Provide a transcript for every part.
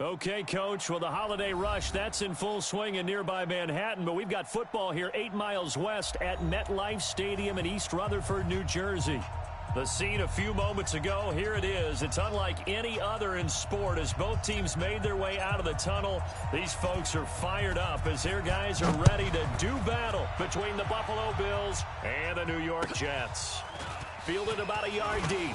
Okay, Coach. Well, the holiday rush, that's in full swing in nearby Manhattan, but we've got football here 8 miles west at MetLife Stadium in East Rutherford, New Jersey. The scene a few moments ago, here it is. It's unlike any other in sport as both teams made their way out of the tunnel. These folks are fired up as their guys are ready to do battle between the Buffalo Bills and the New York Jets. Fielded about a yard deep.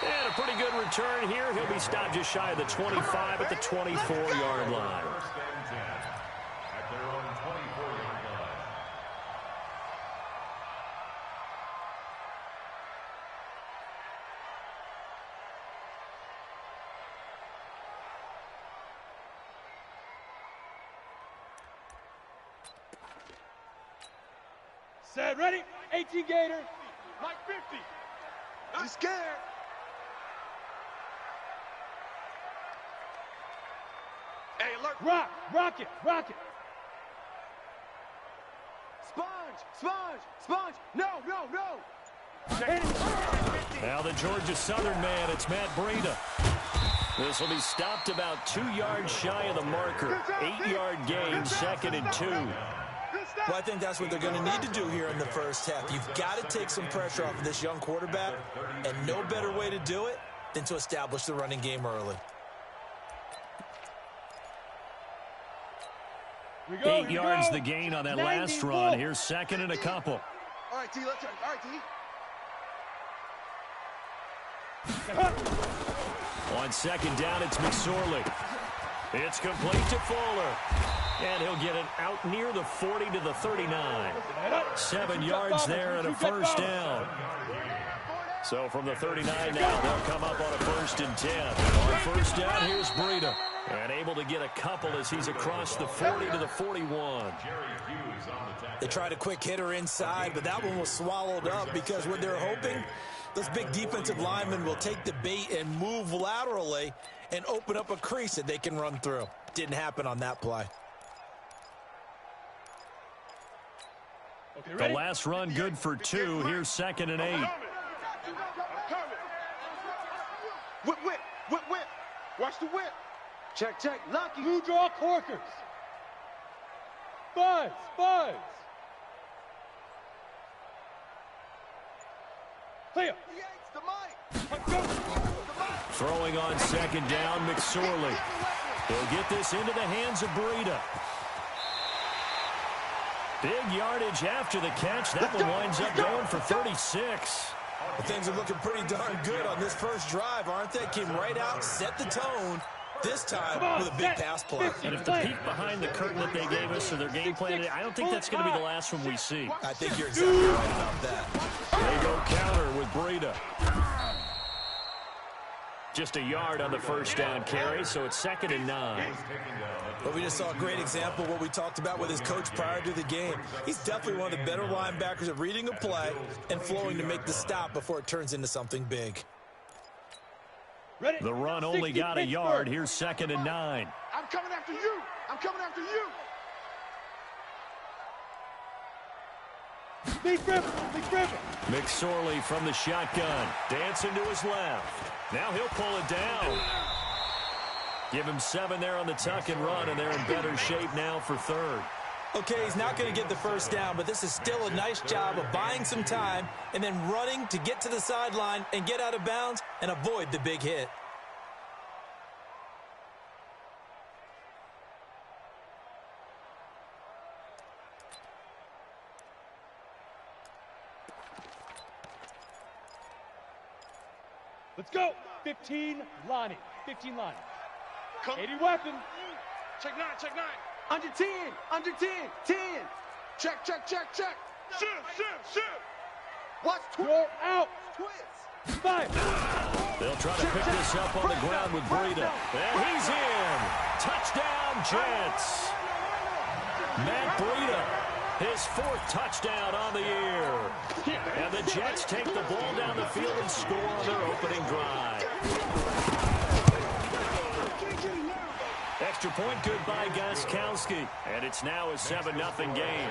And a pretty good return here. He'll be stopped just shy of the 25 at the 24-yard line. Set, ready, 18 Gator, Mike 50. I'm scared. Hey, alert. Rock it. Sponge. No. Now the Georgia Southern man, it's Matt Breida. This will be stopped about 2 yards shy of the marker. 8-yard gain, 2nd and 2. Well, I think that's what they're going to need to do here in the first half. You've got to take some pressure off of this young quarterback, and no better way to do it than to establish the running game early. 8 yards the gain on that last run. Here's 2nd and a couple. All right, T, let's turn. All right, T. On 2nd down, it's McSorley. It's complete to Fuller. And he'll get it out near the 40 to the 39. 7 yards there and a first down. So from the 39 now, they'll come up on a 1st and 10. On first down, here's Breida. And able to get a couple as he's across the 40 to the 41. They tried a quick hitter inside, but that one was swallowed up because what they're hoping, those big defensive linemen will take the bait and move laterally and open up a crease that they can run through. Didn't happen on that play. The last run good for 2. Here's 2nd and 8. Whip. Watch the whip. Check. Lucky. Blue draw corkers. Buzz. Clear. Throwing on 2nd down, McSorley. He'll get this into the hands of Breida. Big yardage after the catch. That one winds up going for 36. Well, things are looking pretty darn good on this first drive, aren't they? Came right out, set the tone, this time with a big pass play. And if the peek behind the curtain that they gave us or their game plan, I don't think that's going to be the last one we see. I think you're exactly right about that. They go counter with Breida. Just a yard on the first down carry, so it's 2nd and 9. But we just saw a great example of what we talked about with his coach prior to the game. He's definitely one of the better linebackers at reading a play and flowing to make the stop before it turns into something big. The run only got a yard. Here's 2nd and 9. I'm coming after you. Big Griffin. McSorley from the shotgun. Dancing to his left. Now he'll pull it down. Give him 7 there on the tuck and run, and they're in better shape now for 3rd. Okay, he's not going to get the first down, but this is still a nice job of buying some time and then running to get to the sideline and get out of bounds and avoid the big hit. Let's go. 15 Lonnie. 80 weapon. Check 9. Under 10. 10. Check. Shift. Watch. You're out. Twist. 5. They'll try to pick this up on the ground with Breida. And he's in. Touchdown, Jets. Matt Breida, his 4th touchdown on the year. And the Jets take the ball down the field and score on their opening drive. Extra point good by Gostkowski. And it's now a 7-0 game.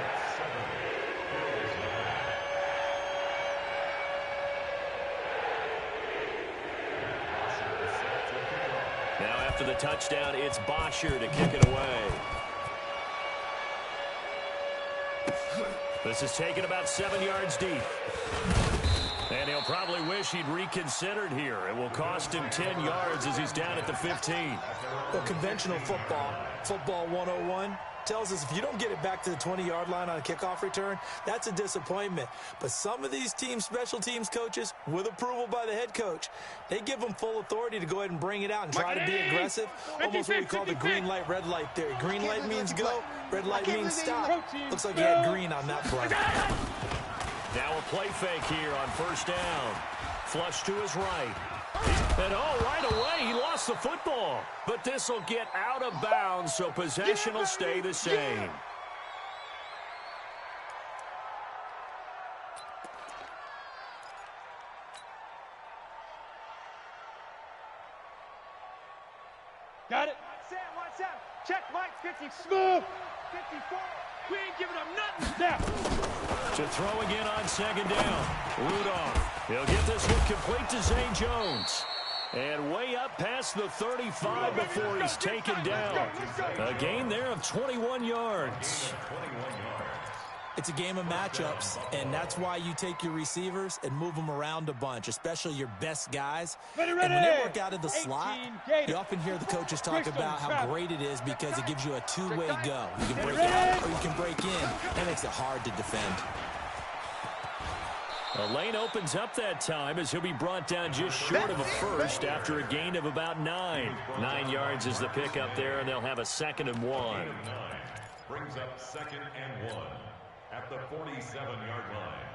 after the touchdown, it's Bosher to kick it away. This is taken about 7 yards deep. And he'll probably wish he'd reconsidered here. It will cost him 10 yards as he's down at the 15. Well, conventional football 101, tells us if you don't get it back to the 20-yard line on a kickoff return, that's a disappointment. But some of these special teams coaches, with approval by the head coach, they give them full authority to go ahead and bring it out and try to be aggressive. Almost what we call the green light, red light theory. Green light means go, red light means stop. Looks like he had green on that play. Now a play fake here on first down. Flush to his right. And right away, he lost the football. But this will get out of bounds, so possession will stay the same. Got it. Watch out. Check Mike 50. Smooth. 54. We ain't giving up nothing. Now. To throw again on second down. Rudolph. He'll get this one complete to Zay Jones. And way up past the 35 before he's taken down. A gain there of 21 yards. It's a game of matchups, and that's why you take your receivers and move them around a bunch, especially your best guys. And when they work out of the slot, you often hear the coaches talk about how great it is because it gives you a two-way go. You can break out or you can break in. That makes it hard to defend. The lane opens up that time as he'll be brought down just short of a first after a gain of about 9. 9 yards is the pickup there, and they'll have a 2nd and 1. Brings up 2nd and 1 at the 47-yard line.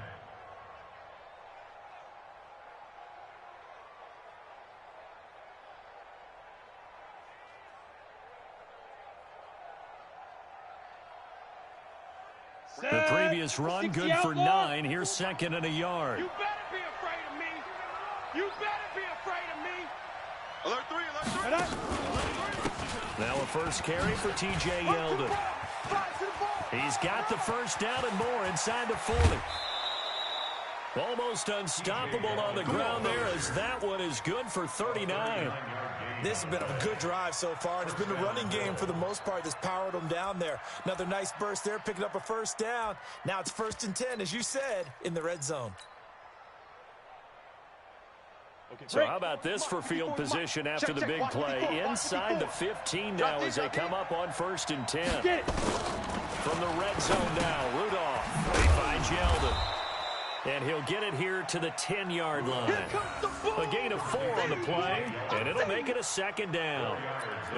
The previous run, good for 9. Here's 2nd and a yard. You better be afraid of me. You better be afraid of me. Alert 3, alert 3. Now a first carry for T.J. Yeldon. He's got the first down and more inside the 40. Almost unstoppable on the ground there as that one is good for 39. This has been a good drive so far, and it's been the running game for the most part that's powered them down there. Another nice burst there, picking up a first down. Now it's 1st and 10, as you said, in the red zone. So how about this for field position after the big play? Inside the 15 now as they come up on 1st and 10. From the red zone now, Rudolph. He finds Yeldon. And he'll get it here to the 10-yard line. A gain of 4 on the play, and it'll make it a 2nd down.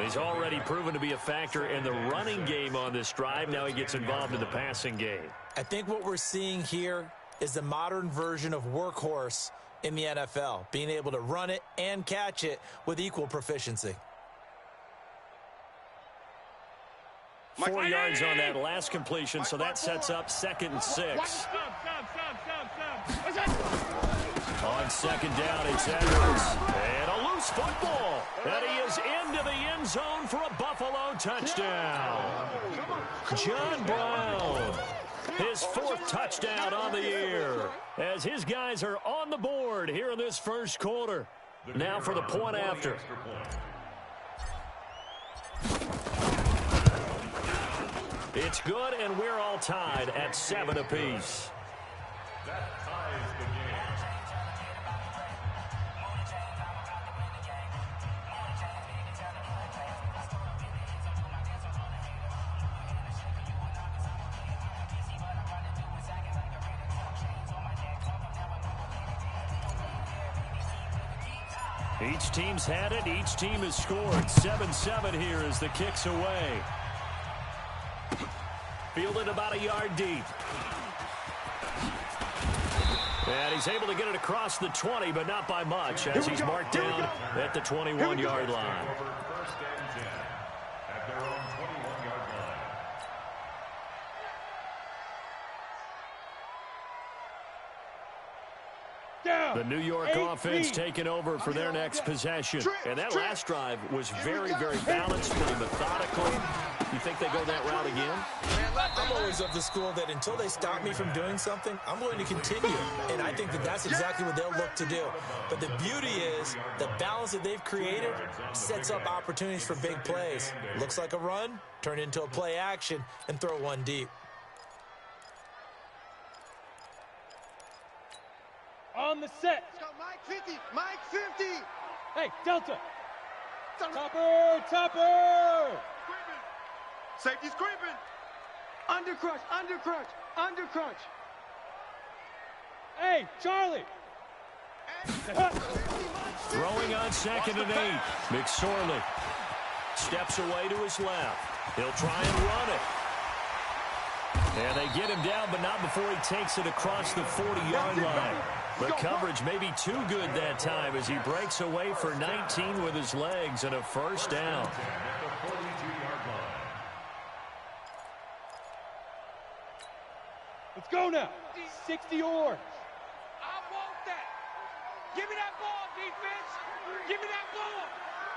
He's already proven to be a factor in the running game on this drive. Now he gets involved in the passing game. I think what we're seeing here is the modern version of workhorse in the NFL, being able to run it and catch it with equal proficiency. 4 yards on that last completion, so that sets up 2nd and 6. On 2nd down, it's Edwards. And a loose football. And he is into the end zone for a Buffalo touchdown. John Brown, his 4th touchdown on the year, as his guys are on the board here in this first quarter. Now for the point after. It's good, and we're all tied at 7 apiece. That ties the game. Each team's had it. Each team has scored. 7-7 here as the kick's away. Fielded about a yard deep. And he's able to get it across the 20, but not by much, as he's marked down at the 21-yard line. First and 10 at their own 21-yard line. The New York offense taking over for their next possession. And that last drive was very, very balanced, pretty methodical. You think they go that route again? I'm always of the school that until they stop me from doing something, I'm going to continue. And I think that that's exactly what they'll look to do. But the beauty is the balance that they've created sets up opportunities for big plays. Looks like a run, turn into a play action, and throw one deep. On the set. Let's go, Mike 50. Mike 50. Hey, Delta. Topper, topper. Creeping. Safety's creeping. Under crunch, under crunch, under crunch. Hey, Charlie. Throwing on 2nd and 8. McSorley steps away to his left. He'll try and run it. And they get him down, but not before he takes it across the 40-yard line. The coverage may be too good that time as he breaks away for 19 with his legs and a first down. Let's go now. 60 yards. I want that. Give me that ball, defense. Give me that ball.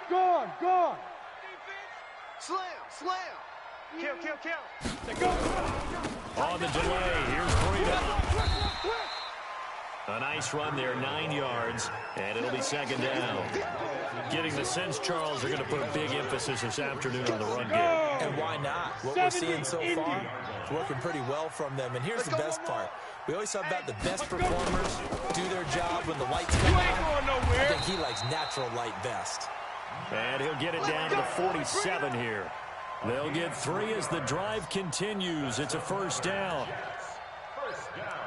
Gone, gone. Defense. Slam, slam. Kill, kill, kill. They go. On the delay, here's Breida. A nice run there, 9 yards, and it'll be 2nd down. Getting the sense, Charles, are going to put a big emphasis this afternoon on the run game. And why not? What we're seeing so far is working pretty well from them. And here's the best part. We always talk about the best performers do their job when the lights come on. I think he likes natural light best. And he'll get it down to the 47 here. They'll get 3 as the drive continues. It's a first down. First down.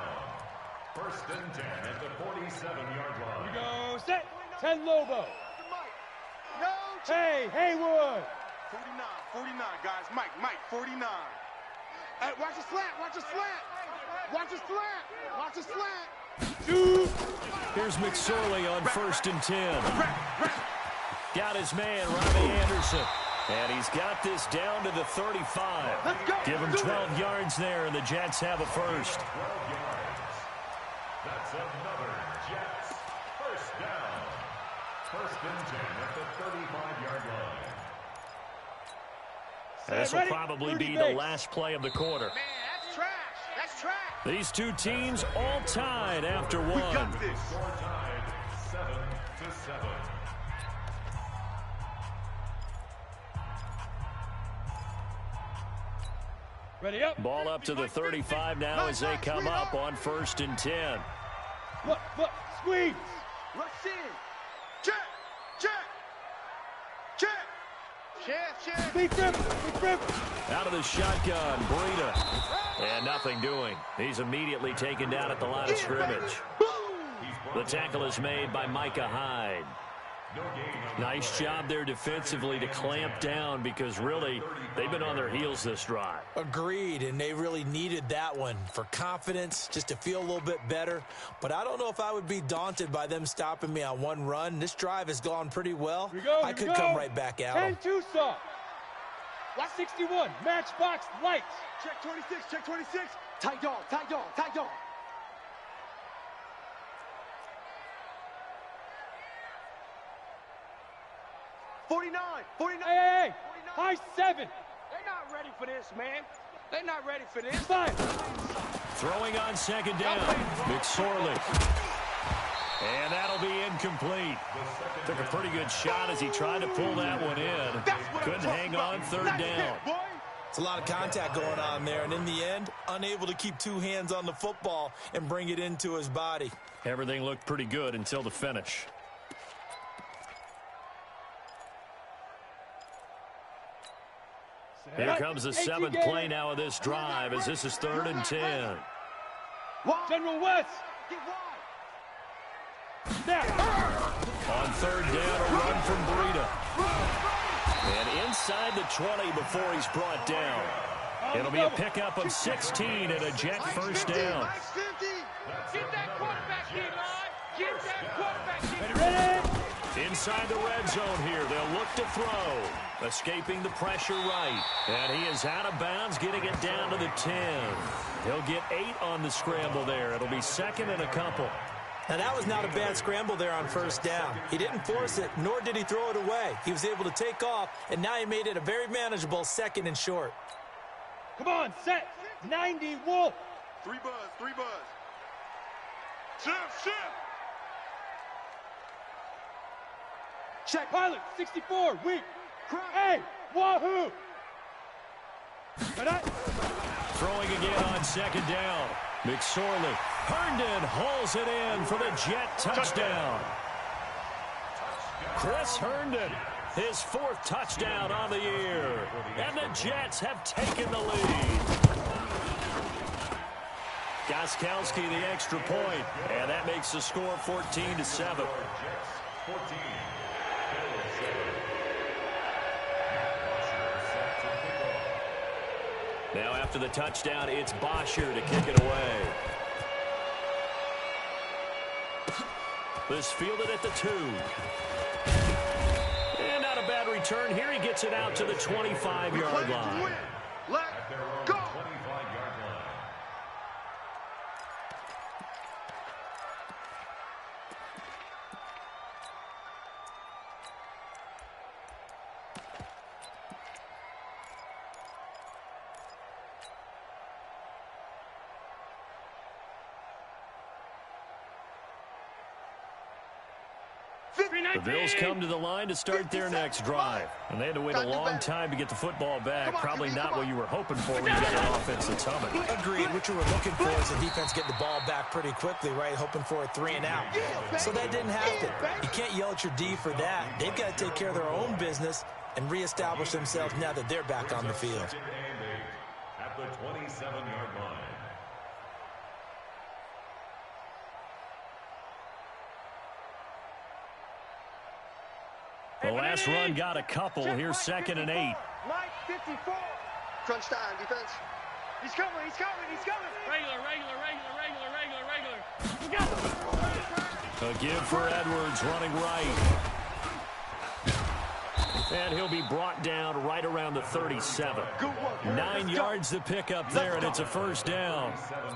1st and 10 at the 47-yard line. You go set. 10 Lobo. No. Hey, Haywood. 49, 49, guys. Mike, 49. Hey, watch the slant, watch the slant. Watch the slant, watch the slant. 2. Here's McSorley on 1st and 10. Got his man, Robbie Anderson. And he's got this down to the 35. Let's go. Give him 12 yards there, and the Jets have a first. 12 yards. That's another Jets first down. 1st and 10 at the 35-yard line. This will probably be the last play of the quarter. Man, that's trash. That's trash. These two teams all tied after one. We got this. Score tied 7-7. Ready up. Ball up to the 35 now as they come up on 1st and 10. Look, squeeze. Rush in. Check, check, check. Check. Big grip. Out of the shotgun, Breida. And nothing doing. He's immediately taken down at the line of scrimmage. The tackle is made by Micah Hyde. Nice job there defensively to clamp down because really they've been on their heels this drive. Agreed, and they really needed that one for confidence, just to feel a little bit better. But I don't know if I would be daunted by them stopping me on one run. This drive has gone pretty well. I could come right back out. 10 Tucson. Watch 61. Matchbox lights. Check 26, check 26. Tight dog, tight dog, tight dog. $49. Hey. High 7. They're not ready for this, man. They're not ready for this. 5. Throwing on 2nd down, McSorley. And that'll be incomplete. Took a pretty good shot as he tried to pull that one in. Couldn't hang on 3rd down. It's a lot of contact going on there, and in the end, unable to keep 2 hands on the football and bring it into his body. Everything looked pretty good until the finish. Here comes the 7th play now of this drive as this is 3rd and 10. General West. Snap. On 3rd down, a run from Breida. And inside the 20 before he's brought down. It'll be a pickup of 16 and a Jet first down. Get that quarterback in, line. Get that quarterback in. Ready? Inside the red zone here, they'll look to throw. Escaping the pressure right. And he is out of bounds, getting it down to the 10. He'll get 8 on the scramble there. It'll be 2nd and a couple. Now, that was not a bad scramble there on first down. He didn't force it, nor did he throw it away. He was able to take off, and now he made it a very manageable 2nd and short. Come on, set. 90, Wolf. 3 buzz, 3 buzz. Shift. Check. Pilot, 64, weak. Hey, wahoo. Throwing again on 2nd down. McSorley. Herndon hauls it in for the Jet touchdown. Chris Herndon, his 4th touchdown on the year. And the Jets have taken the lead. Gostkowski the extra point, and that makes the score 14-7. Now after the touchdown, it's Bosher to kick it away. This fielded at the 2. And not a bad return. Here he gets it out to the 25-yard line. Let go. The Bills come to the line to start their next drive. And they had to wait a long time to get the football back. Probably not what you were hoping for when you got an offense that's humming. Agreed. What you were looking for is a defense getting the ball back pretty quickly, right? Hoping for a 3 and out. So that didn't happen. You can't yell at your D for that. They've got to take care of their own business and reestablish themselves now that they're back on the field. At the 27-yard line. The last run got a couple. Here's 2nd and 8. Mike, 54. Crunch time, defense. He's coming. Regular. A give for Edwards running right. And he'll be brought down right around the 37. 9 yards to pick up there, and it's a 1st down.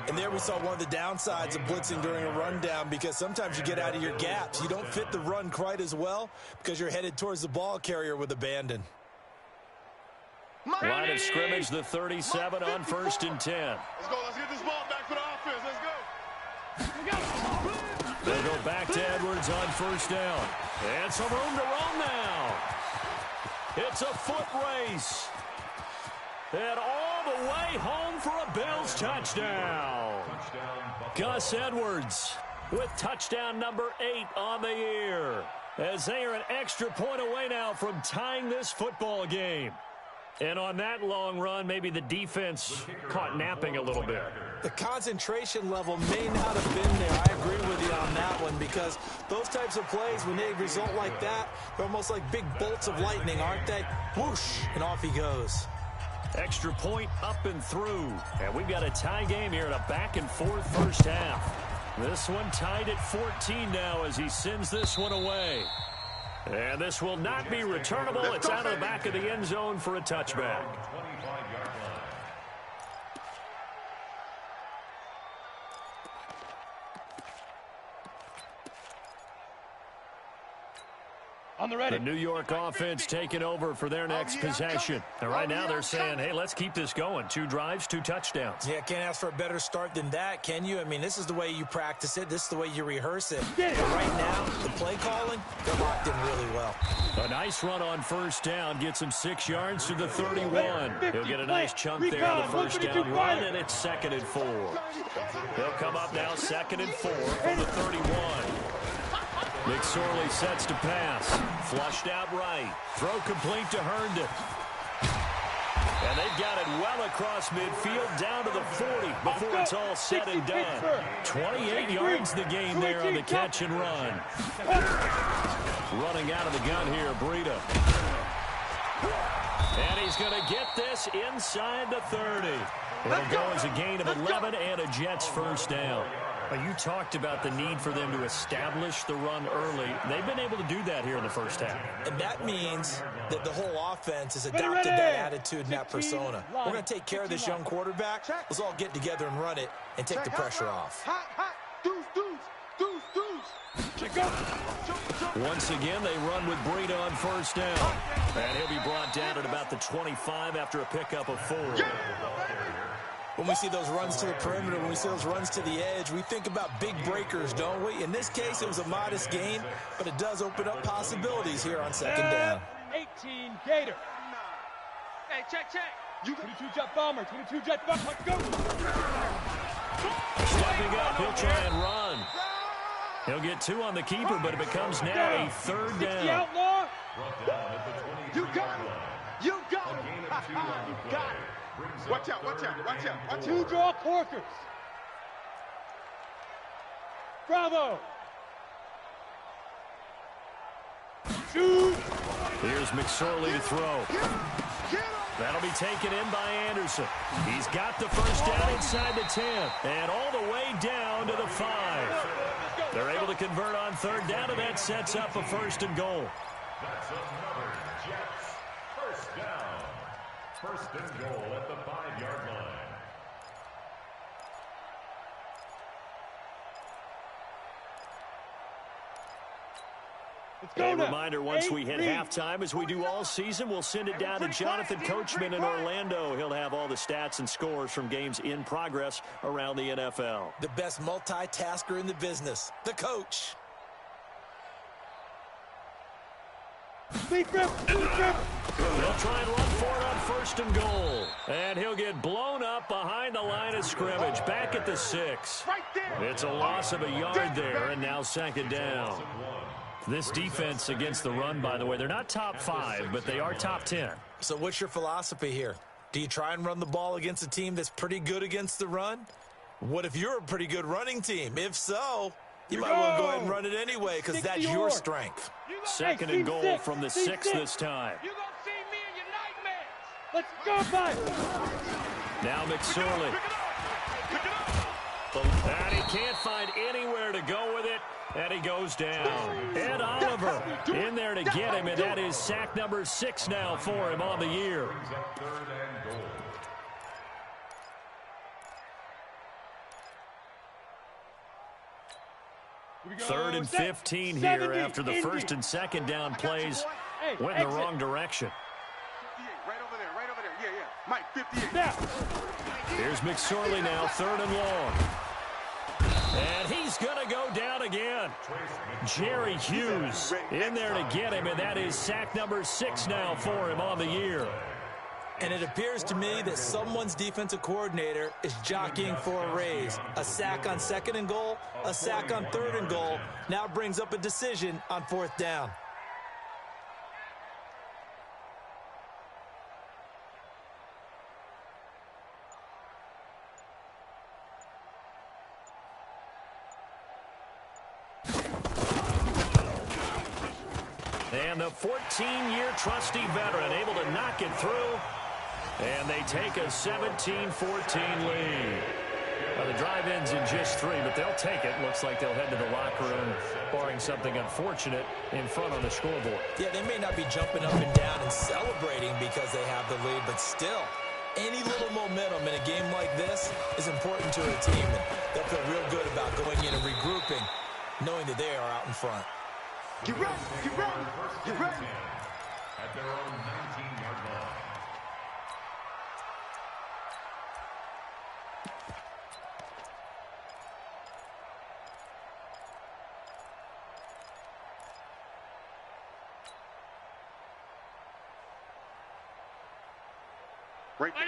And there we saw one of the downsides of blitzing during a rundown, because sometimes you get out of your gaps. You don't fit the run quite as well because you're headed towards the ball carrier with abandon. Line of scrimmage, the 37 on 1st and 10. Let's go. Let's get this ball back for the offense. Let's go. They'll go back to Edwards on 1st down. And some room to run now. It's a foot race. And all the way home for a Bills touchdown. Gus Edwards with touchdown number 8 on the year, as they are an extra point away now from tying this football game. And on that long run, maybe the defense caught napping a little bit. The concentration level may not have been there. I agree with you on that one, because those types of plays, when they result like that, they're almost like big bolts of lightning, aren't they? Whoosh, and off he goes. Extra point up and through. And we've got a tie game here in a back-and-forth first half. This one tied at 14 now as he sends this one away. And this will not be returnable. It's out of the back of the end zone for a touchback. On the ready. The New York offense taking over for their next possession. And right now they're saying, hey, let's keep this going. 2 drives, 2 touchdowns. Yeah, can't ask for a better start than that, can you? I mean, this is the way you practice it. This is the way you rehearse it. But right now, the play calling, they're locked in really well. A nice run on 1st down gets him 6 yards to the 31. He'll get a nice chunk there on the 1st down run, and it's 2nd and 4. He'll come up now 2nd and 4 from the 31. McSorley sets to pass. Flushed out right. Throw complete to Herndon. And they've got it well across midfield down to the 40 before it's all said and done. 28 yards the gain there on the catch and run. Running out of the gun here, Breida. And he's going to get this inside the 30. It'll go as a gain of 11 and a Jets 1st down. You talked about the need for them to establish the run early. They've been able to do that here in the first half. And that means that the whole offense has adopted that attitude and that persona. We're going to take care of this young quarterback. Let's all get together and run it and take the pressure off. Hot. Deuce. Once again, they run with Breida on first down. And he'll be brought down at about the 25 after a pickup of 4. When we see those runs to the perimeter, when we see those runs to the edge, we think about big breakers, don't we? In this case, it was a modest gain, but it does open up possibilities here on second down. 18 Gator. Hey, check. 22 Jet Bomber. 22 Jet Bomber. Go. Stepping up, he'll try and run. He'll get 2 on the keeper, but it becomes now a third down. Outlaw. You got it. You got it. You got it. Watch out. 2 draw corkers. Bravo. Shoot. Here's McSorley to throw. That'll be taken in by Anderson. He's got the first down inside the 10 and all the way down to the 5. They're able to convert on third down, and that sets up a first and goal. That's another Jets first down. First and goal at the 5-yard line. A reminder, once we hit halftime, as we do all season, we'll send it down to Jonathan Coachman in Orlando. He'll have all the stats and scores from games in progress around the NFL. The best multitasker in the business, the coach. He'll try and run for it on first and goal. And he'll get blown up behind the line of scrimmage, back at the 6. It's a loss of a yard there, and now second down. This defense against the run, by the way, they're not top 5, but they are top 10. So what's your philosophy here? Do you try and run the ball against a team that's pretty good against the run? What if you're a pretty good running team? If so, you might want to go ahead and run it anyway because that's your strength. Second and goal from the 6 this time. You're going to see me in your nightmares. Let's go, bud. Now McSorley. And he can't find anywhere to go with it. And he goes down. Ed Oliver in there to get him, and that is sack number 6 now for him on the year. Third and 15 here after the first and second down plays went in the wrong direction. Right over there. Yeah. Mike, 58. Here's McSorley now, third and long. And he's going to go down again. Jerry Hughes in there to get him, and that is sack number 6 now for him on the year. And it appears to me that someone's defensive coordinator is jockeying for a raise. A sack on second and goal, a sack on third and goal, now brings up a decision on fourth down. And the 14-year trusty veteran able to knock it through. And they take a 17-14 lead. Now the drive ends in just 3, but they'll take it. Looks like they'll head to the locker room, barring something unfortunate in front on the scoreboard. Yeah, they may not be jumping up and down and celebrating because they have the lead, but still, any little momentum in a game like this is important to a team. And they'll feel real good about going in and regrouping, knowing that they are out in front. Get ready. At their own 19-yard line.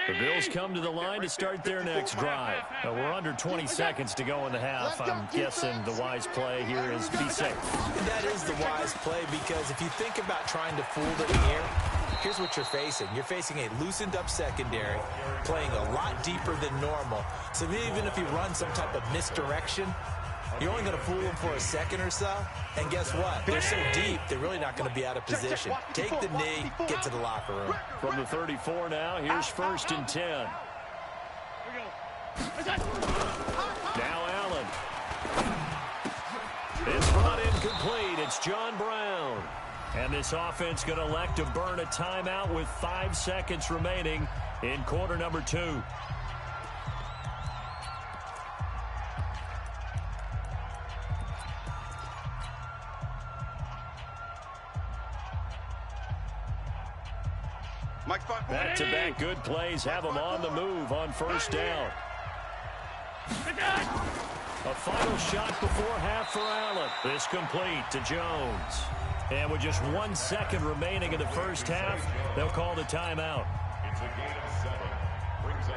The Bills come to the line to start their next drive. We're under 20 seconds to go in the half. I'm guessing the wise play here is be safe. That is the wise play because if you think about trying to fool them here, here's what you're facing. You're facing a loosened up secondary, playing a lot deeper than normal. So even if you run some type of misdirection, you're only going to fool them for a second or so. And guess what? They're so deep, they're really not going to be out of position. Take the knee, get to the locker room. From the 34 now, here's first and 10. Now Allen. It's run incomplete. It's John Brown. And this offense going to elect to burn a timeout with 5 seconds remaining in quarter number 2. Mike's 5 Back-to-back good plays have them on the move on first down. A final shot before half for Allen. This complete to Jones. And with just 1 second remaining in the first half, they'll call the timeout. It's a gain of 7.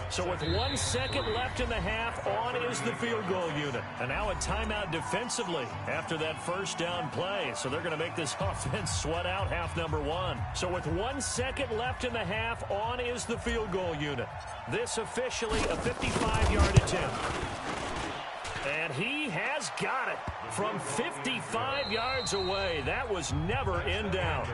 So with 1 second left in the half, on is the field goal unit. And now a timeout defensively after that first down play. So they're going to make this offense sweat out half number 1. So with 1 second left in the half, on is the field goal unit. This officially a 55-yard attempt. And he has got it from 55 yards away. That was never in doubt.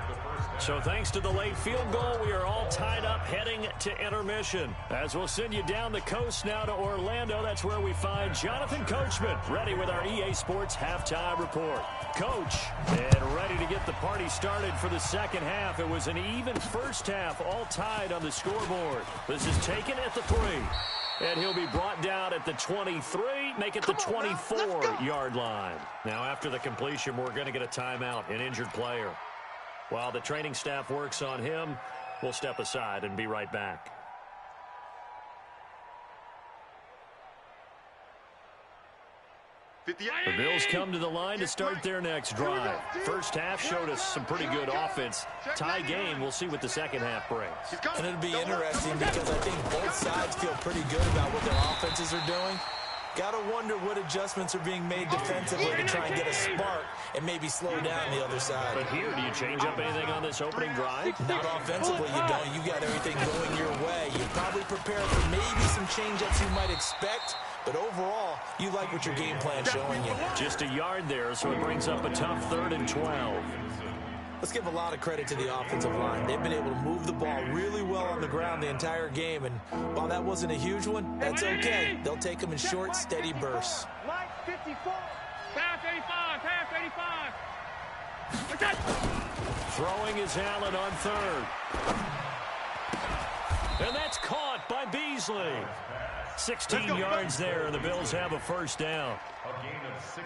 So thanks to the late field goal, we are all tied up heading to intermission. As we'll send you down the coast now to Orlando, that's where we find Jonathan Coachman, ready with our EA Sports halftime report. Coach, and ready to get the party started for the second half. It was an even first half, all tied on the scoreboard. This is taken at the 3. And he'll be brought down at the 23, make it the 24-yard line. Now, after the completion, we're going to get a timeout, an injured player. While the training staff works on him, we'll step aside and be right back. The Bills come to the line to start their next drive. First half showed us some pretty good offense. Tie game, we'll see what the second half brings. And it'll be interesting because I think both sides feel pretty good about what their offenses are doing. Got to wonder what adjustments are being made defensively to try and get a spark and maybe slow down the other side. But here, do you change up anything on this opening drive? Not offensively, you don't. You got everything going your way. You probably prepare for maybe some change-ups you might expect, but overall, you like what your game plan's showing you. Just a yard there, so it brings up a tough 3rd and 12. Let's give a lot of credit to the offensive line. They've been able to move the ball really well on the ground the entire game, and while that wasn't a huge one, that's okay. They'll take them in short, steady bursts. Mike, 54. Pass 85, pass 85. Throwing is Allen on 3rd. And that's caught by Beasley. 16 yards there, and the Bills have a first down.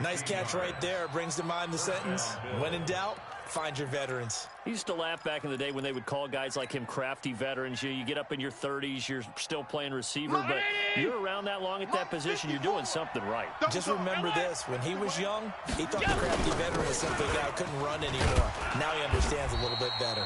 Nice catch right there. Brings to mind the sentence, when in doubt, find your veterans. I used to laugh back in the day when they would call guys like him crafty veterans. You get up in your 30s, you're still playing receiver, but you're around that long at that position, you're doing something right. Just remember this, when he was young, he thought the crafty veteran was simply a guy who couldn't run anymore. Now he understands a little bit better.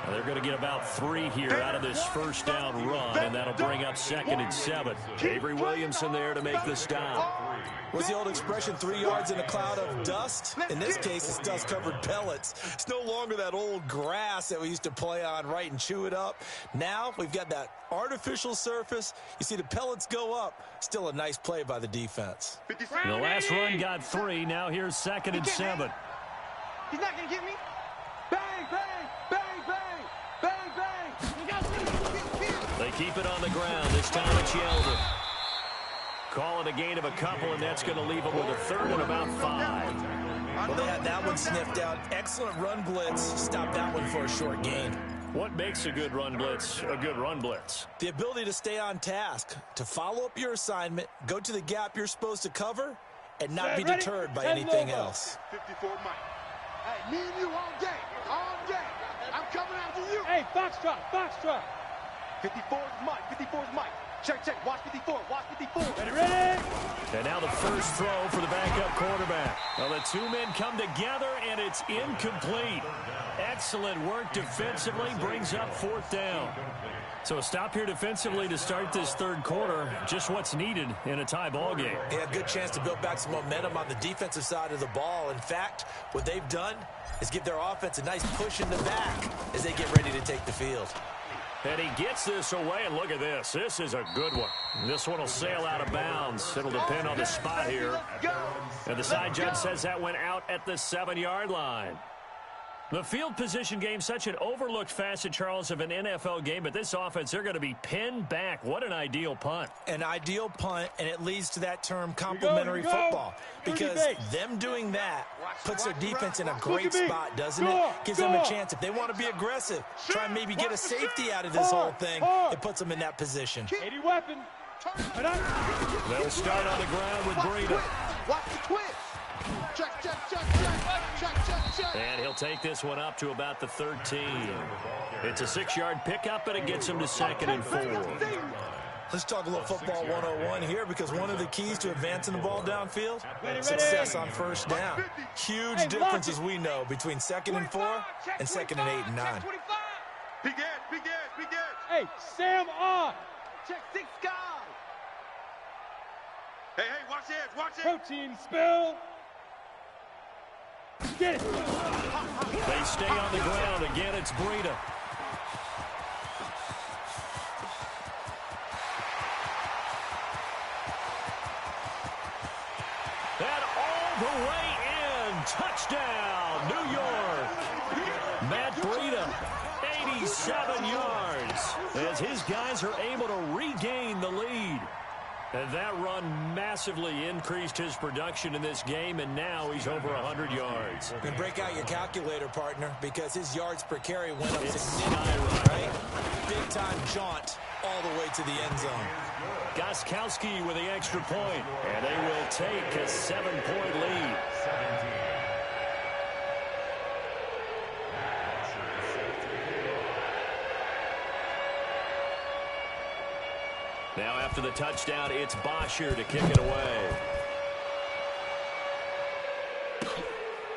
Well, they're going to get about 3 here out of this first down run, and that'll bring up 2nd and 7. Avery Williamson there to make the stop. What's the old expression, 3 yards in a cloud of dust? In this case, it's dust-covered pellets. It's no longer that old grass that we used to play on, right, and chew it up. Now we've got that artificial surface. You see the pellets go up. Still a nice play by the defense. The last run got 3. Now here's 2nd and 7. He's not going to get me. Bang, bang, bang, bang, bang, bang. They keep it on the ground. This time it's Yeldon. Call it a gain of a couple, and that's going to leave them with a 3rd and about 5. Well, they had that one sniffed out. Excellent run blitz. Stop that one for a short gain. What makes a good run blitz a good run blitz? The ability to stay on task, to follow up your assignment, go to the gap you're supposed to cover, and not be deterred by anything else. 54 Mike. Hey, me and you all day. All day. I'm coming after you. Hey, foxtrot, foxtrot. 54 is Mike. 54 is Mike. Check, check. Watch 54. Watch 54. Ready? And now the first throw for the backup quarterback. Well, the 2 men come together, and it's incomplete. Excellent work defensively. Brings up 4th down. So a stop here defensively to start this 3rd quarter. Just what's needed in a tie ball game. Yeah, good chance to build back some momentum on the defensive side of the ball. In fact, what they've done is give their offense a nice push in the back as they get ready to take the field. And he gets this away, and look at this. This is a good one. This one will sail out of bounds. It'll depend on the spot here. And the side judge says that went out at the 7-yard line. The field position game, such an overlooked facet, Charles, of an NFL game, but this offense, they're going to be pinned back. What an ideal punt. An ideal punt, and it leads to that term complementary football. Because them doing that puts their defense in a great spot, doesn't it? Gives them a chance. If they want to be aggressive, try and maybe get a safety out of this whole thing, it puts them in that position. 80 weapon. They'll start on the ground with Breida. Watch the twist. Check, check, check, check. Check, check, check. And he'll take this one up to about the 13. It's a 6-yard pickup, and it gets him to 2nd and 4. Let's talk a little football 101 here, because one of the keys to advancing the ball downfield, success on first down. Huge difference, as we know, between 2nd and 4 and 2nd and 8 and 9. Big edge, big edge, big edge. Hey, Sam on. Check 6 guys. Hey, watch edge, watch edge. Protein spill. Get it. They stay on the ground. Again, it's Breida. And all the way in. Touchdown, New York. Matt Breida, 87 yards, as his guys are able to regain the lead. And that run massively increased his production in this game, and now he's over 100 yards. And break out your calculator, partner, because his yards per carry went up significantly, right? Big-time jaunt all the way to the end zone. Gostkowski with the extra point, and they will take a 7-point lead. 17. Now after the touchdown, it's Bosher to kick it away.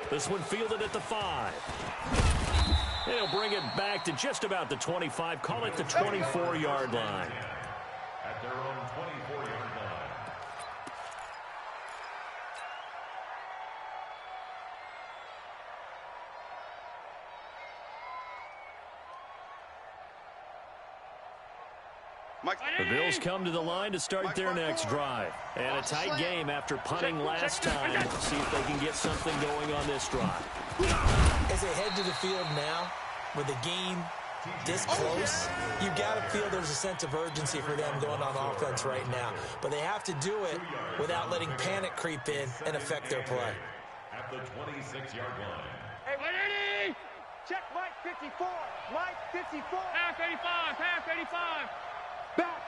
This one fielded at the 5. He'll bring it back to just about the 25. Call it the 24-yard line. At their own 24-yard line. The Bills come to the line to start their next drive. And a tight game after punting last time. See if they can get something going on this drive. As they head to the field now, with the game this close, you've got to feel there's a sense of urgency for them going on offense right now. But they have to do it without letting panic creep in and affect their play. At the 26-yard line. Hey, ready? Check Mike 54. Mike 54. Pass 85. Pass 85. Back.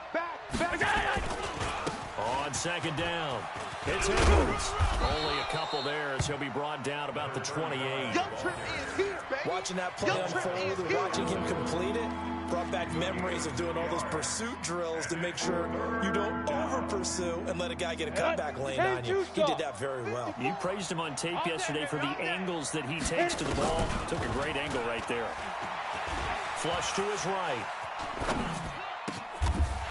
On 2nd down, it's Edwards. Only a couple there as he'll be brought down about the 28. Watching that play unfold and watching him complete it brought back memories of doing all those pursuit drills to make sure you don't over-pursue and let a guy get a cutback lane on you. He did that very well. You praised him on tape yesterday for the angles that he takes to the ball. Took a great angle right there. Flush to his right.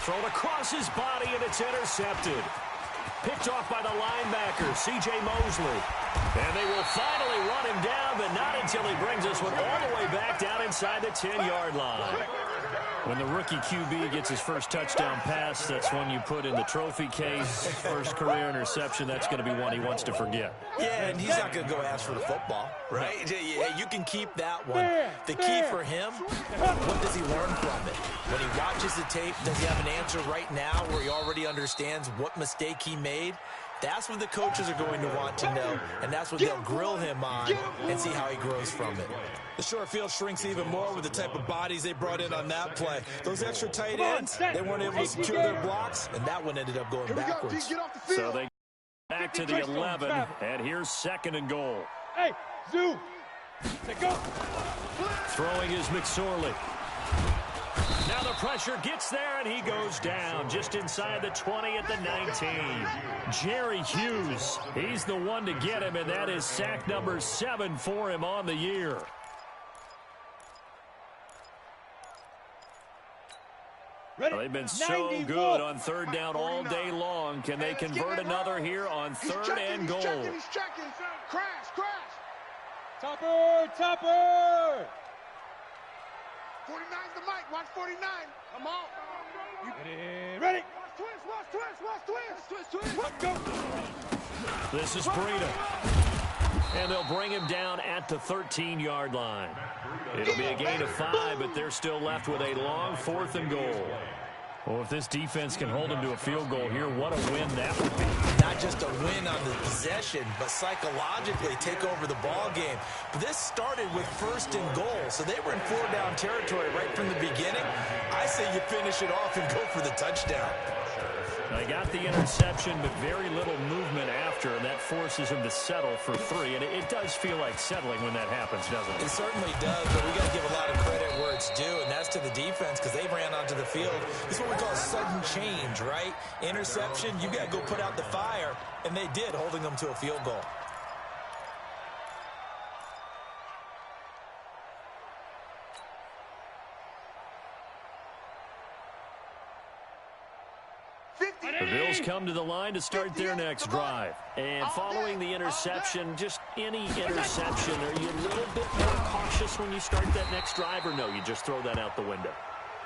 Thrown across his body, and it's intercepted. Picked off by the linebacker, C.J. Mosley. And they will finally run him down, but not until he brings this one all the way back down inside the 10-yard line. When the rookie QB gets his first touchdown pass, that's one you put in the trophy case. First career interception, that's going to be one he wants to forget. Yeah, and he's not going to go ask for the football, right? You can keep that one. The key for him, what does he learn from it? When he watches the tape, does he have an answer right now where he already understands what mistake he made? That's what the coaches are going to want to know, and that's what they'll grill him on and see how he grows from it. The short field shrinks even more with the type of bodies they brought in on that play. Those extra tight ends, they weren't able to secure their blocks, and that one ended up going backwards. So they back to the 11, and here's 2nd and goal. Hey, Zoo. Go. Throwing is McSorley. Now the pressure gets there, and he goes down just inside the 20 at the 19. Jerry Hughes, he's the one to get him, and that is sack number 7 for him on the year. They've been so good on 3rd down all day long. Can they convert another here on 3rd and goal? He's checking. Crash. Topper. 49's the mic. Watch 49. Come on. Ready. Watch twist. Let's go. This is Breida. And they'll bring him down at the 13-yard line. It'll be a gain of 5, but they're still left with a long 4th and goal. Well, if this defense can hold him to a field goal here, what a win that would be. Not just a win on the possession, but psychologically take over the ball game. But this started with 1st and goal, so they were in 4-down territory right from the beginning. I say you finish it off and go for the touchdown. They got the interception, but very little movement after. after, and that forces him to settle for 3. And it does feel like settling when that happens, doesn't it? It certainly does, but we got to give a lot of credit where it's due, and that's to the defense because they ran onto the field. This is what we call a sudden change, right? Interception, you got to go put out the fire, and they did, holding them to a field goal. The Bills come to the line to start their next drive. And following the interception, just any interception, are you a little bit more cautious when you start that next drive, or no, you just throw that out the window?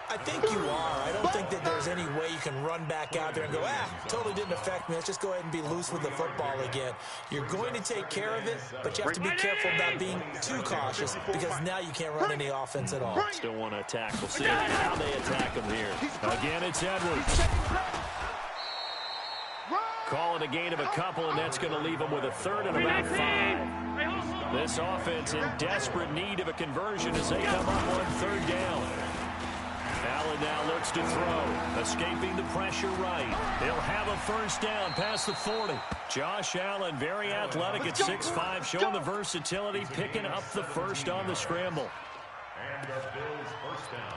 I think you are. I don't think that there's any way you can run back out there and go, totally didn't affect me. Let's just go ahead and be loose with the football again. You're going to take care of it, but you have to be careful about being too cautious because now you can't run any offense at all. Still want to attack. We'll see how they attack him here. Again, it's Edwards. Call it a gain of a couple, and that's going to leave them with a third and about 5. This offense in desperate need of a conversion as they come up on 3rd down. Allen now looks to throw, escaping the pressure right. He'll have a first down past the 40. Josh Allen, very athletic at 6'5", showing the versatility, picking up the first on the scramble. And the Bills' first down.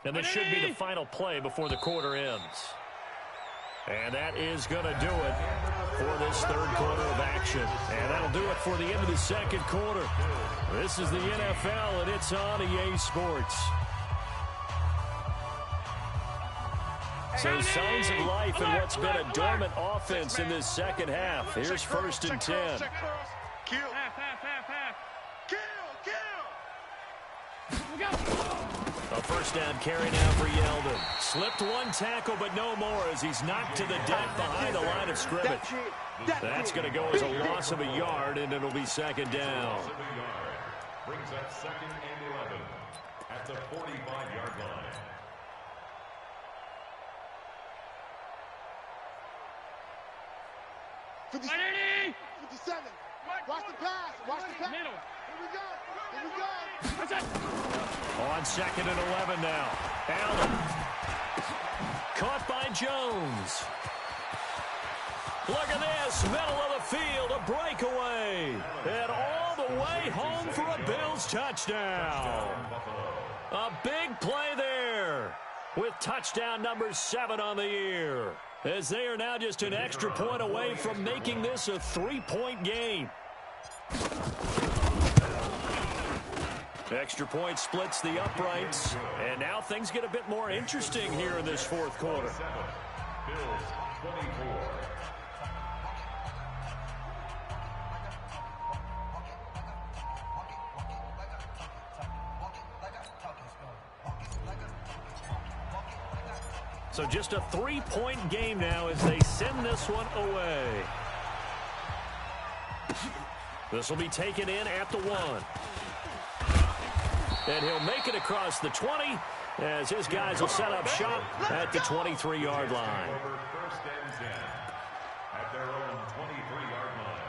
And this should be the final play before the quarter ends. And that is going to do it for this 3rd quarter of action. And that'll do it for the end of the 2nd quarter. This is the NFL, and it's on EA Sports. So signs of life in what's been a dormant offense in this 2nd half. Here's 1st and 10. Kill. A first down carry now for Yeldon. Slipped one tackle, but no more as he's knocked to the deck behind the line of scrimmage. That's going to go as a loss of a yard, and it'll be 2nd down. Brings up 2nd and 11 at the 45-yard line. Ready? 57. Watch the pass. Watch the pass. Middle. Here we go. Here we go. That's it. On 2nd and 11 now. Allen. Caught by Jones. Look at this. Middle of the field. A breakaway. And all the way home for a Bills touchdown. A big play there. With touchdown number 7 on the year. As they are now just an extra point away from making this a 3-point game. Extra point splits the uprights, and now things get a bit more interesting here in this 4th quarter. Bills 24. So just a 3-point game now as they send this one away. This will be taken in at the 1. And he'll make it across the 20 as his guys will set up shop at the 23-yard line. Over 1st and 10 at their own 23-yard line.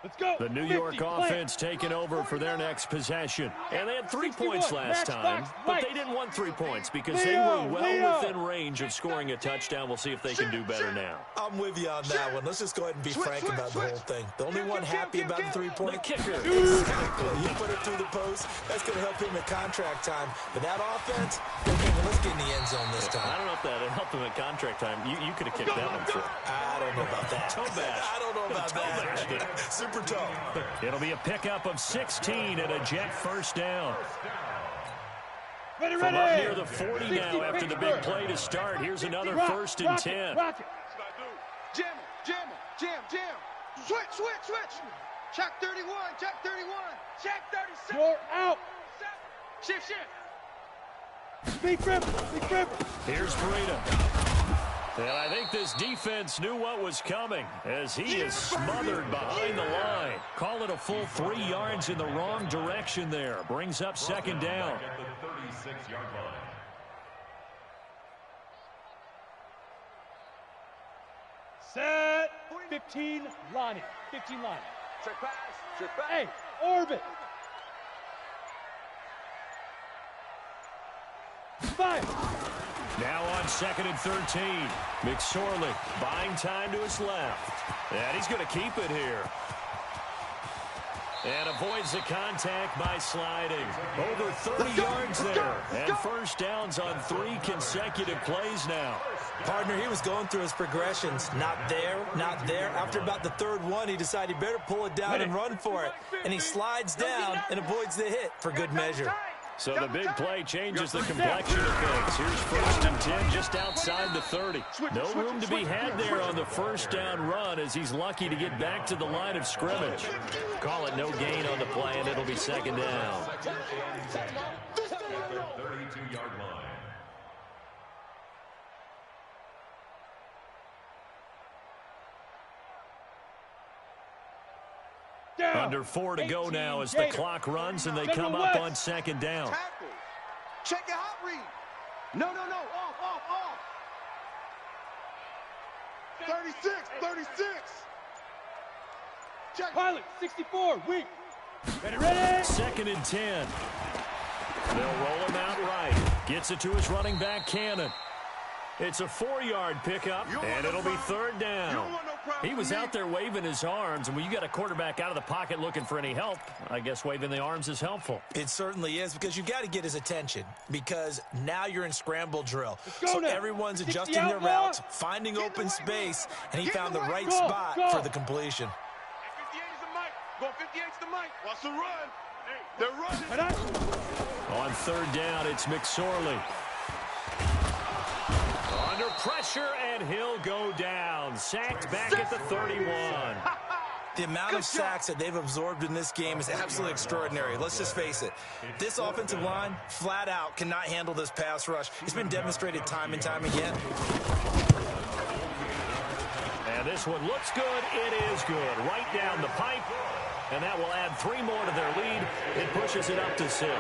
Let's go. The New York 50, offense taking over for their next possession. And they had 3 points last time, but they didn't want 3 points because they were well within range of scoring a touchdown. We'll see if they can do better now. I'm with you on that one. Let's just go ahead and be frank about the whole thing. The only one happy about the 3-point kicker. Exactly. He put it through the post. That's going to help him at contract time. But that offense, let's get in the end zone this time. I don't know if that helped him at contract time. You could have kicked that one through. I don't know about that. Toe bash. I don't know about that. Super toe. It'll be a pickup of 16 and a Jet first down. Ready, From up ready. near the 40 now after the big play to start. Here's another 1st and 10. Rock it. Jam him, jam him, jam, jam. Switch, switch, switch. Check 31, check 31, check 37. You're out. Shift, shift. Big grip, big grip. Here's Breida. And I think this defense knew what was coming as he is smothered behind the line. Call it a full 3 yards in the wrong direction there. Brings up 2nd down. At the 36-yard line. Set. 15 line. 15 line. Check pass. Check pass. Hey, orbit. 5. Now on 2nd and 13. McSorley buying time to his left. And he's going to keep it here. And avoids the contact by sliding. Over 30 yards there. And first downs on 3 consecutive plays now. Partner, he was going through his progressions. Not there, not there. After about the 3rd one, he decided he better pull it down and run for it. And he slides down and avoids the hit for good measure. So the big play changes the complexion of things. Here's 1st and 10 just outside the 30. No room to be had there on the first down run as he's lucky to get back to the line of scrimmage. Call it no gain on the play, and it'll be 2nd down. 32-yard line. Under 4 to go now as the clock runs and they come up on 2nd down. Tackle. Check your hot read. No. Off. 36. Check. Pilot, 64, weak. Ready. 2nd and 10. They'll roll him out right. Gets it to his running back, Cannon. It's a 4-yard pickup, and it'll be 3rd down. He was out there waving his arms, and when you got a quarterback out of the pocket looking for any help, I guess waving the arms is helpful. It certainly is, because you got to get his attention, because now you're in scramble drill. So now everyone's adjusting their routes, finding open space, and he found the right spot for the completion. 58 is the mic. Go 58 is the mic. Watch the run. They're running. On 3rd down, it's McSorley. Under pressure, and he'll go down. Sacked back at the 31. The amount of sacks that they've absorbed in this game is absolutely extraordinary. Let's just face it. This offensive line, flat out, cannot handle this pass rush. It's been demonstrated time and time again. And this one looks good. It is good. Right down the pipe. And that will add 3 more to their lead. It pushes it up to 6.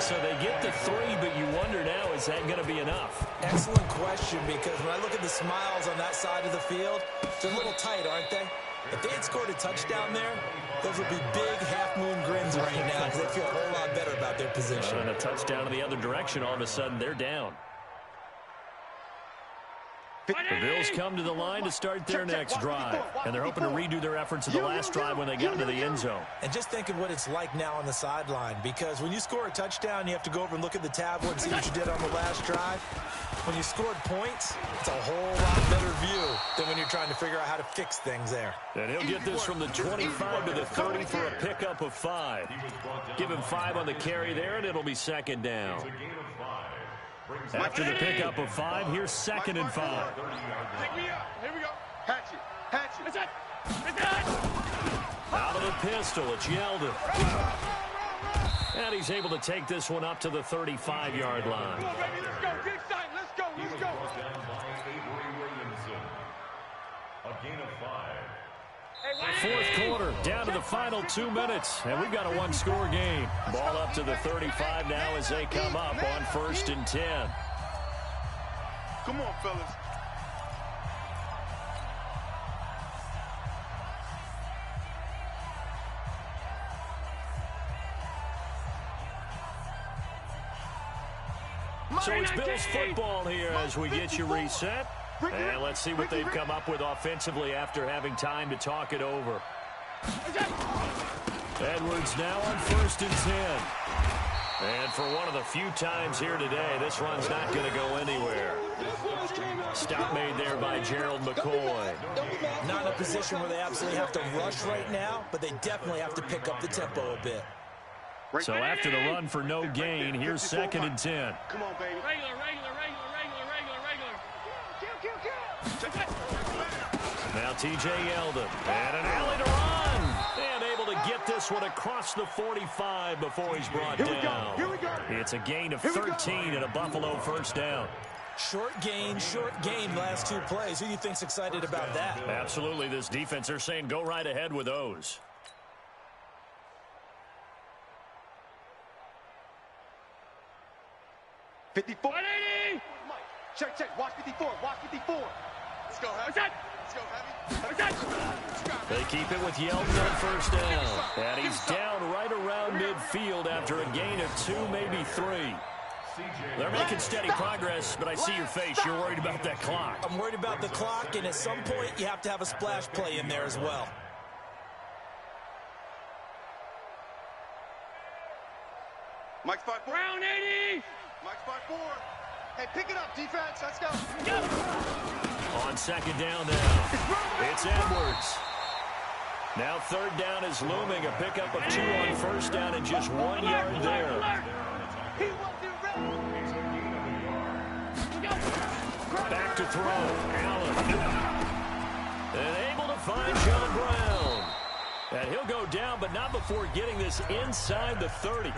So they get to 3, but you wonder now, is that going to be enough? Excellent question, because when I look at the smiles on that side of the field, they're a little tight, aren't they? If they had scored a touchdown there, those would be big half-moon grins right now because they feel a whole lot better about their position. And a touchdown in the other direction, all of a sudden they're down. The Bills come to the line to start their next drive, and they're hoping to redo their efforts in the last drive when they got into the end zone. And just think of what it's like now on the sideline, because when you score a touchdown, you have to go over and look at the tablet and see what you did on the last drive. When you scored points, it's a whole lot better view than when you're trying to figure out how to fix things there. And he'll get this from the 25 to the 30 for a pickup of 5. Give him 5 on the carry there, and it'll be 2nd down. After the pickup of 5, here's 2nd and 5. Pick me up. Here we go. Hatchet. That's it. Out of the pistol, it's Yeldon. And he's able to take this one up to the 35-yard line. Come on, baby, let's go. Get excited. Let's go. Down by Avery Williamson. A gain of 5. 4th quarter, down to the final 2 minutes, and we've got a 1-score game. Ball up to the 35 now as they come up on 1st and 10. Come on, fellas. So it's Bills football here as we get you reset. And let's see what they've come up with offensively after having time to talk it over. Edwards now on 1st and 10. And for one of the few times here today, this run's not going to go anywhere. Stop made there by Gerald McCoy. Not in a position where they absolutely have to rush right now, but they definitely have to pick up the tempo a bit. So after the run for no gain, here's 2nd and 10. Come on, baby. Regular. Now T.J. Yeldon, and an alley to run, and able to get this one across the 45 before he's brought down. Here we go. It's a gain of 13 and a Buffalo first down. Short gain, last 2 plays. Who do you think's excited about that? Absolutely, this defense, they're saying go right ahead with those. Check. Watch 54. Let's go. What's that? They keep it with Yeldon on first down. And he's down right around midfield after a gain of 2, maybe 3. They're making steady progress, but I see your face. You're worried about that clock. I'm worried about the clock, and at some point, you have to have a splash play in there as well. Mike's 5-4. Round 80. Mike's 5-4. Hey, pick it up, defense. Let's go. On second down now, it's Edwards. Now third down is looming. A pickup of 2 on first down and just 1 yard there. Back to throw. Allen. And able to find John Brown. And he'll go down, but not before getting this inside the 30.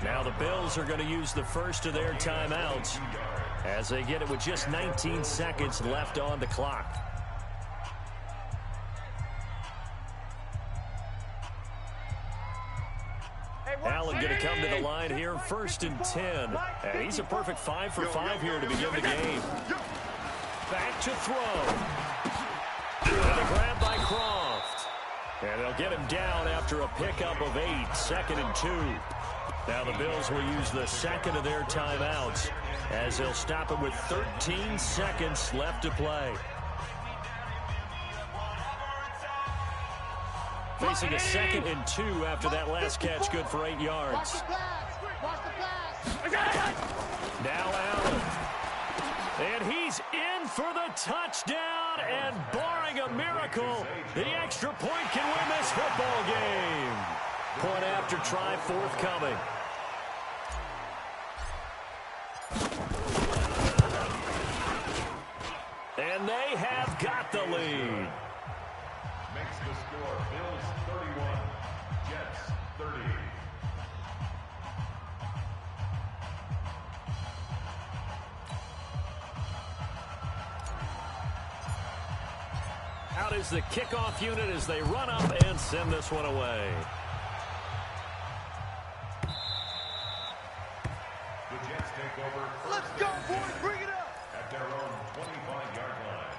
Now the Bills are going to use the first of their timeouts as they get it with just 19 seconds left on the clock. Allen going to come to the line here, first and 10. And he's a perfect 5 for 5 here to begin the game. Back to throw. And a grab by Croft. And they'll get him down after a pickup of 8, second and 2. Now the Bills will use the second of their timeouts as they'll stop it with 13 seconds left to play. Facing a second and 2 after that last catch, good for 8 yards. Now Allen. And he's in for the touchdown, and barring a miracle, the extra point can win this football game. Point after try forthcoming. And they have got the lead. Makes the score Bills 31, Jets 30. Out is the kickoff unit as they run up and send this one away. The Jets take over. Let's go, boys. Bring it up. At their own 25-yard line.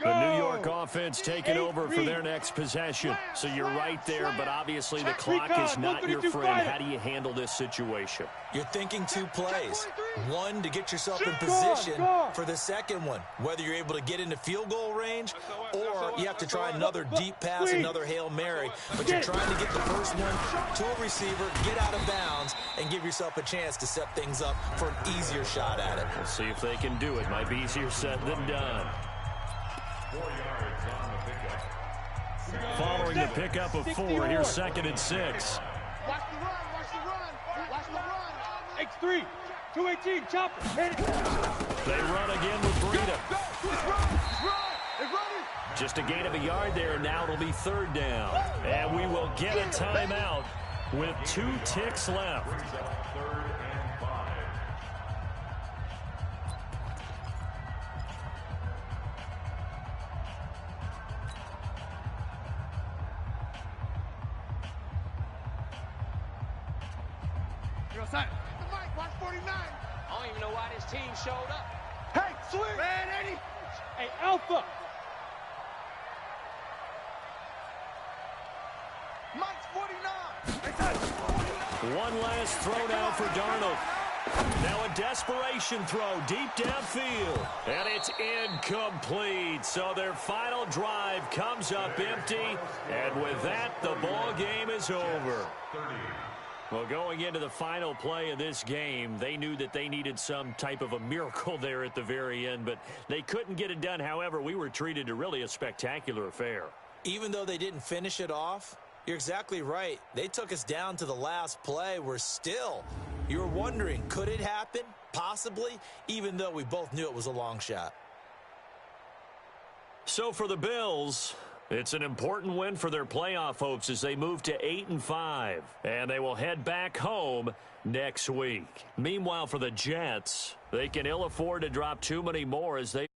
The New York offense taking over for their next possession. So you're right there, but obviously the clock is not your friend. How do you handle this situation? You're thinking 2 plays. One, to get yourself in position for the second one, whether you're able to get into field goal range or you have to try another deep pass, another Hail Mary. But you're trying to get the first one to a receiver, get out of bounds, and give yourself a chance to set things up for an easier shot at it. We'll see if they can do it. Might be easier said than done. 4 yards on the pickup. Following the pickup of 4, here's second and 6. Watch the run. Watch the run. Watch the run. X3. 218. Chopper. Hit it. They run again with Breida. Let's run. They're running. Just a gain of a yard there, and now it'll be third down. And we will get a timeout with 2 ticks left. Brings up 3rd and 5. Outside. The mic. Watch 49. I don't even know why this team showed up. Hey, swing. Red 80. Hey, Alpha. Mike's 49. One last throw now for Darnold. Now a desperation throw deep downfield. And it's incomplete. So their final drive comes up empty. And with that, the ball game is over. 30. Well, going into the final play of this game, they knew that they needed some type of a miracle there at the very end, but they couldn't get it done. However, we were treated to really a spectacular affair. Even though they didn't finish it off, you're exactly right. They took us down to the last play. We're still, you were wondering, could it happen? Possibly, even though we both knew it was a long shot. So for the Bills, it's an important win for their playoff hopes as they move to 8-5, and they will head back home next week. Meanwhile, for the Jets, they can ill afford to drop too many more as they